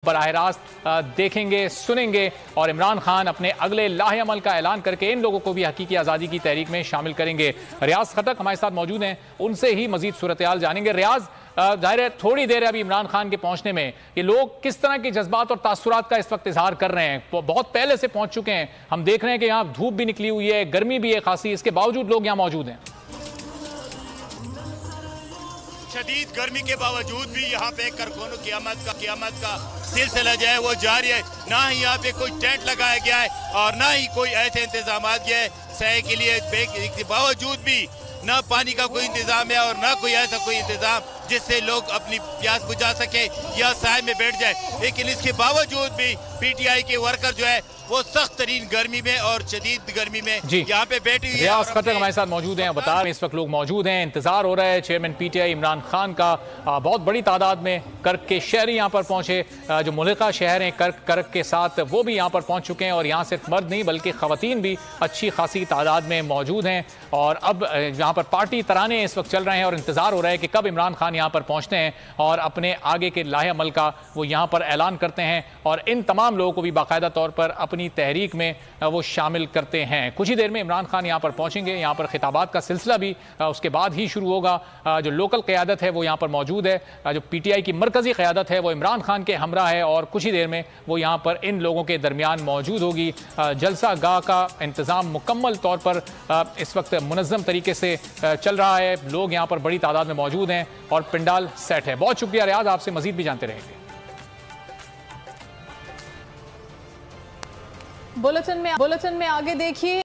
बराह रास्त देखेंगे, सुनेंगे और इमरान खान अपने अगले लाहे अमल का ऐलान करके इन लोगों को भी हकीकी आज़ादी की तहरीक में शामिल करेंगे। रियाज खटक हमारे साथ मौजूद हैं, उनसे ही मजीद सूरत हाल जानेंगे। रियाज, जाहिर है थोड़ी देर है अभी इमरान खान के पहुंचने में, ये लोग किस तरह के जज्बात और तासुरात का इस वक्त इजहार कर रहे हैं? बहुत पहले से पहुंच चुके हैं, हम देख रहे हैं कि यहाँ धूप भी निकली हुई है, गर्मी भी है खासी, इसके बावजूद लोग यहाँ मौजूद हैं। शदीद गर्मी के बावजूद भी यहाँ पे कारकुनों क़यामत का सिलसिला जो है वो जारी है। ना ही यहाँ पे कोई टेंट लगाया गया है और ना ही कोई ऐसे इंतजाम किया है सह के लिए, के बावजूद भी ना पानी का कोई इंतजाम है और ना कोई ऐसा कोई इंतजाम जिससे लोग अपनी प्यास बुझा सके या साए में बैठ जाए। लेकिन इसके बावजूद भी पीटीआई के वर्कर जो है वो सख्त तरीन गर्मी में और शदीद गर्मी में यहाँ पे बैठी हुई है। रियाज खटक हमारे साथ मौजूद हैं, बता रहे इस वक्त लोग मौजूद हैं, इंतजार हो रहा है चेयरमैन पीटीआई इमरान खान का। बहुत बड़ी तादाद में कर्क के शहरी यहाँ पर पहुंचे, जो मुल्का शहर हैं कर्क के साथ वो भी यहाँ पर पहुंच चुके हैं और यहाँ सिर्फ मर्द नहीं बल्कि खवातीन भी अच्छी खासी तादाद में मौजूद हैं। और अब यहाँ पर पार्टी तराने इस वक्त चल रहे हैं और इंतजार हो रहा है कि कब इमरान खान यहाँ पर पहुँचते हैं और अपने आगे के लाहे अमल का वो यहाँ पर ऐलान करते हैं और इन तमाम लोगों को भी बाकायदा तौर पर अपनी तहरीक में वो शामिल करते हैं। कुछ ही देर में इमरान खान यहाँ पर पहुँचेंगे, यहाँ पर खिताबात का सिलसिला भी उसके बाद ही शुरू होगा। जो लोकल क़यादत है वो यहाँ पर मौजूद है, जो पीटीआई की मरकज़ी क़यादत है वो इमरान खान के हमरा है और कुछ ही देर में वो यहाँ पर इन लोगों के दरमियान मौजूद होगी। जलसा गाह का इंतज़ाम मुकम्मल तौर पर इस वक्त मुनज़्ज़म तरीके से चल रहा है, लोग यहाँ पर बड़ी तादाद में मौजूद हैं और पिंडाल सेट है। बहुत शुक्रिया रियाज, आपसे मज़ीद भी जानते रहेंगे। बुलेटिन में आगे देखिए।